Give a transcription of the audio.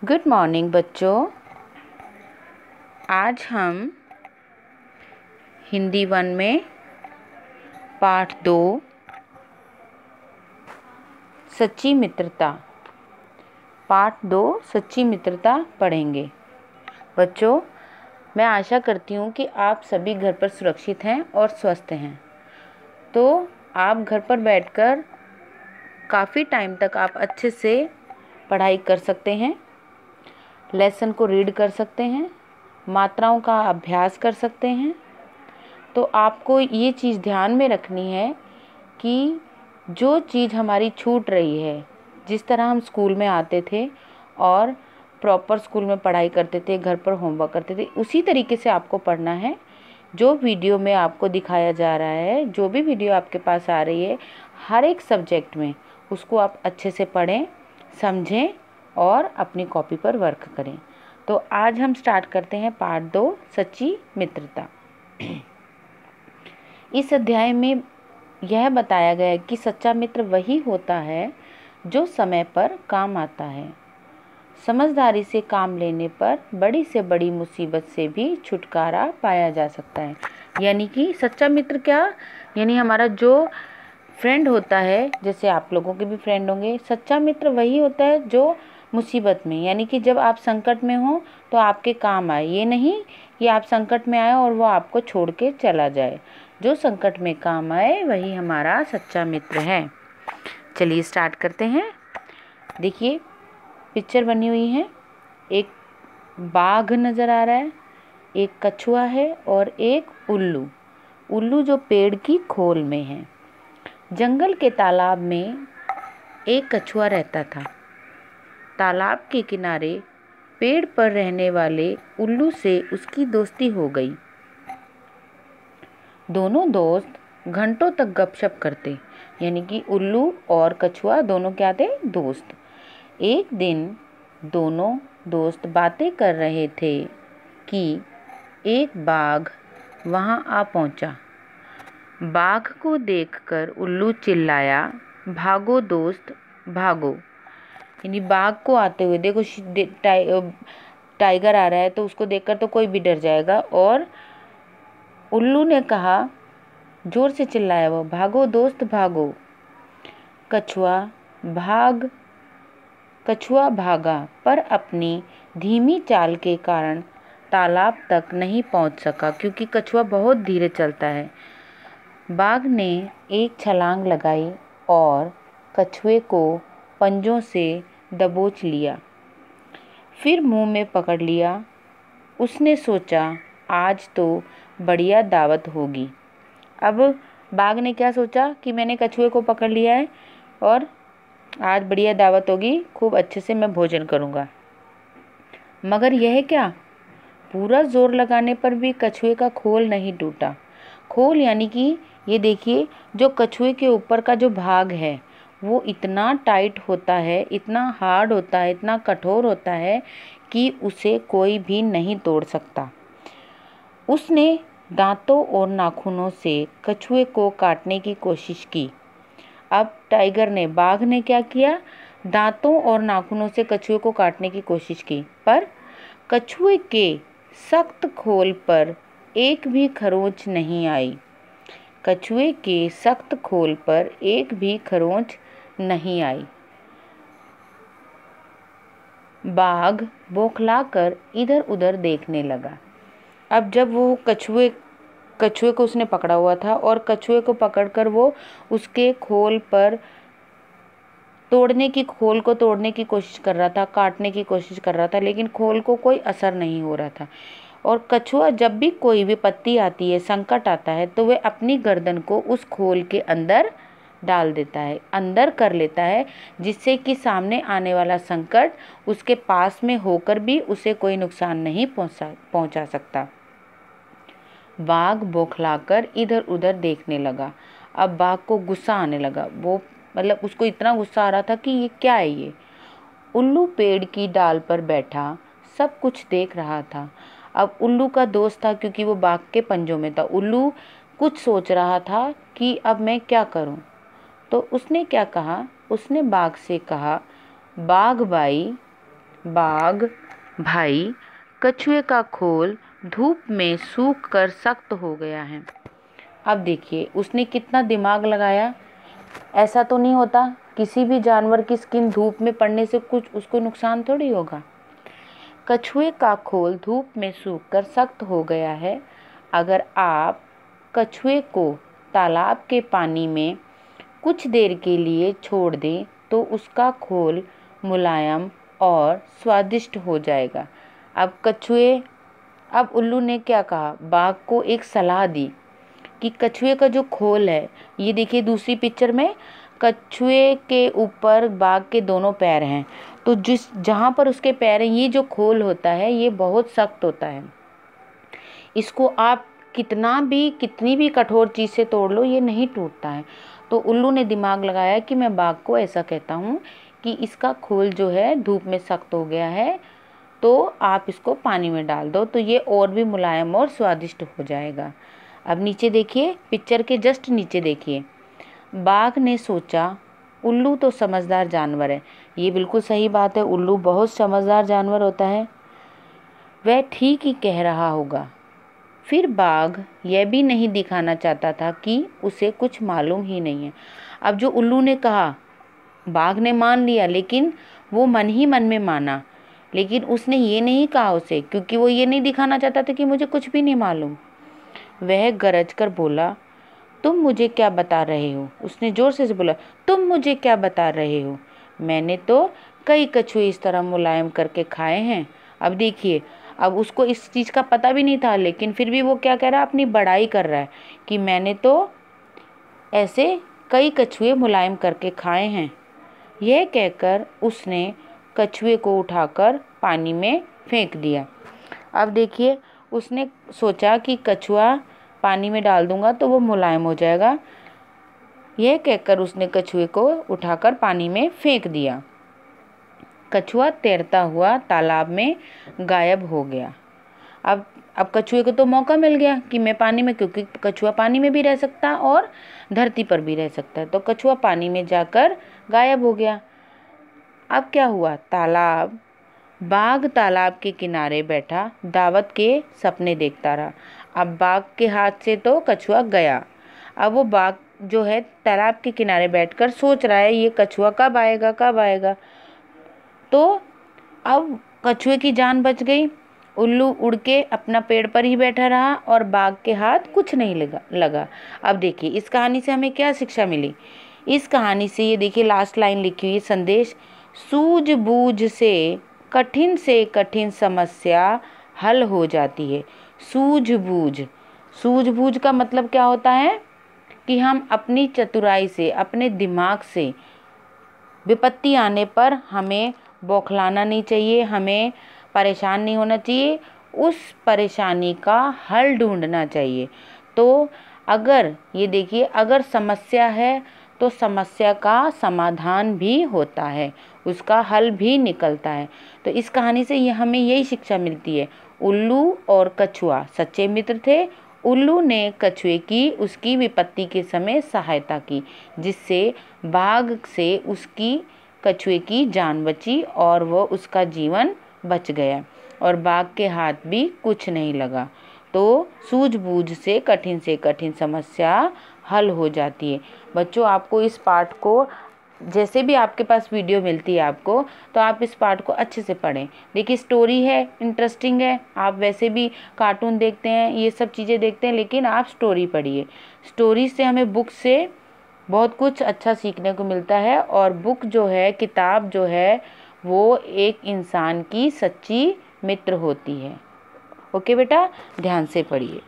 Good morning बच्चों। आज हम हिंदी 1 में पाठ 2 सच्ची मित्रता पढ़ेंगे। बच्चों, मैं आशा करती हूँ कि आप सभी घर पर सुरक्षित हैं और स्वस्थ हैं। तो आप घर पर बैठकर काफ़ी टाइम तक आप अच्छे से पढ़ाई कर सकते हैं, लेसन को रीड कर सकते हैं, मात्राओं का अभ्यास कर सकते हैं। तो आपको ये चीज़ ध्यान में रखनी है कि जो चीज़ हमारी छूट रही है, जिस तरह हम स्कूल में आते थे और प्रॉपर स्कूल में पढ़ाई करते थे, घर पर होमवर्क करते थे, उसी तरीके से आपको पढ़ना है। जो वीडियो में आपको दिखाया जा रहा है, जो भी वीडियो आपके पास आ रही है, हर एक सब्जेक्ट में उसको आप अच्छे से पढ़ें, समझें और अपनी कॉपी पर वर्क करें। तो आज हम स्टार्ट करते हैं पार्ट 2 सच्ची मित्रता। इस अध्याय में यह बताया गया है कि सच्चा मित्र वही होता है जो समय पर काम आता है। समझदारी से काम लेने पर बड़ी से बड़ी मुसीबत से भी छुटकारा पाया जा सकता है। यानी कि सच्चा मित्र क्या, यानी हमारा जो फ्रेंड होता है, जैसे आप लोगों के भी फ्रेंड होंगे, सच्चा मित्र वही होता है जो मुसीबत में, यानी कि जब आप संकट में हो तो आपके काम आए। ये नहीं कि आप संकट में आए और वो आपको छोड़ के चला जाए। जो संकट में काम आए वही हमारा सच्चा मित्र है। चलिए स्टार्ट करते हैं। देखिए, पिक्चर बनी हुई है। एक बाघ नज़र आ रहा है, एक कछुआ है और एक उल्लू जो पेड़ की खोल में है। जंगल के तालाब में एक कछुआ रहता था। तालाब के किनारे पेड़ पर रहने वाले उल्लू से उसकी दोस्ती हो गई। दोनों दोस्त घंटों तक गपशप करते, यानी कि उल्लू और कछुआ दोनों क्या थे, दोस्त। एक दिन दोनों दोस्त बातें कर रहे थे कि एक बाघ वहां आ पहुंचा। बाघ को देखकर उल्लू चिल्लाया, भागो दोस्त भागो। यानी बाघ को आते हुए देखो, टाइगर आ रहा है तो उसको देखकर तो कोई भी डर जाएगा। और उल्लू ने कहा, जोर से चिल्लाया वो, भागो दोस्त भागो। कछुआ भागा पर अपनी धीमी चाल के कारण तालाब तक नहीं पहुंच सका, क्योंकि कछुआ बहुत धीरे चलता है। बाघ ने एक छलांग लगाई और कछुए को पंजों से दबोच लिया, फिर मुंह में पकड़ लिया। उसने सोचा, आज तो बढ़िया दावत होगी। अब बाघ ने क्या सोचा कि मैंने कछुए को पकड़ लिया है और आज बढ़िया दावत होगी, खूब अच्छे से मैं भोजन करूंगा। मगर यह क्या, पूरा जोर लगाने पर भी कछुए का खोल नहीं टूटा। खोल यानी कि ये देखिए, जो कछुए के ऊपर का जो भाग है वो इतना टाइट होता है, इतना हार्ड होता है, इतना कठोर होता है कि उसे कोई भी नहीं तोड़ सकता। उसने दांतों और नाखूनों से कछुए को काटने की कोशिश की। अब बाघ ने क्या किया, दांतों और नाखूनों से कछुए को काटने की कोशिश की, पर कछुए के सख्त खोल पर एक भी खरोंच नहीं आई। कछुए के सख्त खोल पर एक भी खरोंच नहीं आई। बाघ बौखलाकर इधर उधर देखने लगा। अब जब वो कछुए को उसने पकड़ा हुआ था और कछुए को पकड़कर वो उसके खोल को तोड़ने की कोशिश कर रहा था, काटने की कोशिश कर रहा था, लेकिन खोल को कोई असर नहीं हो रहा था। और कछुआ जब भी कोई विपत्ति आती है, संकट आता है, तो वह अपनी गर्दन को उस खोल के अंदर डाल देता है, अंदर कर लेता है, जिससे कि सामने आने वाला संकट उसके पास में होकर भी उसे कोई नुकसान नहीं पहुंचा सकता। बाघ बौखलाकर इधर उधर देखने लगा। अब बाघ को गुस्सा आने लगा। वो उसको इतना गुस्सा आ रहा था कि ये क्या है ये। उल्लू पेड़ की डाल पर बैठा सब कुछ देख रहा था। अब उल्लू का दोस्त था, क्योंकि वो बाघ के पंजों में था। उल्लू कुछ सोच रहा था कि अब मैं क्या करूं। तो उसने क्या कहा, उसने बाघ से कहा, बाघ भाई बाघ भाई, कछुए का खोल धूप में सूख कर सख्त हो गया है। अब देखिए उसने कितना दिमाग लगाया। ऐसा तो नहीं होता, किसी भी जानवर की स्किन धूप में पड़ने से कुछ उसको नुकसान थोड़ी होगा। कछुए का खोल धूप में सूखकर सख्त हो गया है। अगर आप कछुए को तालाब के पानी में कुछ देर के लिए छोड़ दें तो उसका खोल मुलायम और स्वादिष्ट हो जाएगा। अब उल्लू ने क्या कहा, बाघ को एक सलाह दी कि कछुए का जो खोल है, ये देखिए दूसरी पिक्चर में कछुए के ऊपर बाघ के दोनों पैर हैं, तो जहाँ पर उसके पैर हैं, ये जो खोल होता है ये बहुत सख्त होता है। इसको आप कितनी भी कठोर चीज़ से तोड़ लो, ये नहीं टूटता है। तो उल्लू ने दिमाग लगाया कि मैं बाघ को ऐसा कहता हूँ कि इसका खोल जो है धूप में सख्त हो गया है, तो आप इसको पानी में डाल दो तो ये और भी मुलायम और स्वादिष्ट हो जाएगा। अब नीचे देखिए, पिक्चर के जस्ट नीचे देखिए, बाघ ने सोचा उल्लू तो समझदार जानवर है। ये बिल्कुल सही बात है, उल्लू बहुत समझदार जानवर होता है, वह ठीक ही कह रहा होगा। फिर बाघ यह भी नहीं दिखाना चाहता था कि उसे कुछ मालूम ही नहीं है। अब जो उल्लू ने कहा, बाघ ने मान लिया, लेकिन वो मन ही मन में माना, लेकिन उसने ये नहीं कहा उसे, क्योंकि वो ये नहीं दिखाना चाहता था कि मुझे कुछ भी नहीं मालूम। वह गरज कर बोला, तुम मुझे क्या बता रहे हो? उसने जोर से बोला, तुम मुझे क्या बता रहे हो? मैंने तो कई कछुए इस तरह मुलायम करके खाए हैं। अब देखिए, अब उसको इस चीज़ का पता भी नहीं था, लेकिन फिर भी वो क्या कह रहा है, अपनी बड़ाई कर रहा है कि मैंने तो ऐसे कई कछुए मुलायम करके खाए हैं। यह कहकर उसने कछुए को उठाकर पानी में फेंक दिया। अब देखिए, उसने सोचा कि कछुआ पानी में डाल दूंगा तो वो मुलायम हो जाएगा। यह कहकर उसने कछुए को उठाकर पानी में फेंक दिया। कछुआ तैरता हुआ तालाब में गायब हो गया। अब कछुए को तो मौका मिल गया कि मैं पानी में, क्योंकि कछुआ पानी में भी रह सकता और धरती पर भी रह सकता है, तो कछुआ पानी में जाकर गायब हो गया। अब क्या हुआ, बाघ तालाब के किनारे बैठा दावत के सपने देखता रहा। अब बाघ के हाथ से तो कछुआ गया। अब वो बाघ जो है तालाब के किनारे बैठकर सोच रहा है, ये कछुआ कब आएगा कब आएगा। तो अब कछुए की जान बच गई। उल्लू उड़ के अपना पेड़ पर ही बैठा रहा और बाघ के हाथ कुछ नहीं लगा। अब देखिए इस कहानी से हमें क्या शिक्षा मिली। इस कहानी से ये देखिए लास्ट लाइन लिखी हुई संदेश, सूझबूझ से कठिन समस्या हल हो जाती है। सूझबूझ का मतलब क्या होता है कि हम अपनी चतुराई से, अपने दिमाग से विपत्ति आने पर हमें बौखलाना नहीं चाहिए, हमें परेशान नहीं होना चाहिए, उस परेशानी का हल ढूंढना चाहिए। तो अगर ये देखिए, अगर समस्या है तो समस्या का समाधान भी होता है, उसका हल भी निकलता है। तो इस कहानी से हमें यही शिक्षा मिलती है। उल्लू और कछुआ सच्चे मित्र थे। उल्लू ने कछुए की उसकी विपत्ति के समय सहायता की, जिससे बाघ से उसकी कछुए की जान बची और वो उसका जीवन बच गया और बाघ के हाथ भी कुछ नहीं लगा। तो सूझबूझ से कठिन समस्या हल हो जाती है। बच्चों, आपको इस पाठ को, जैसे भी आपके पास वीडियो मिलती है आपको, तो आप इस पाठ को अच्छे से पढ़ें। देखिए स्टोरी है, इंटरेस्टिंग है। आप वैसे भी कार्टून देखते हैं, ये सब चीज़ें देखते हैं, लेकिन आप स्टोरी पढ़िए। स्टोरी से हमें बुक से बहुत कुछ अच्छा सीखने को मिलता है और बुक जो है, किताब जो है, वो एक इंसान की सच्ची मित्र होती है। ओके बेटा, ध्यान से पढ़िए।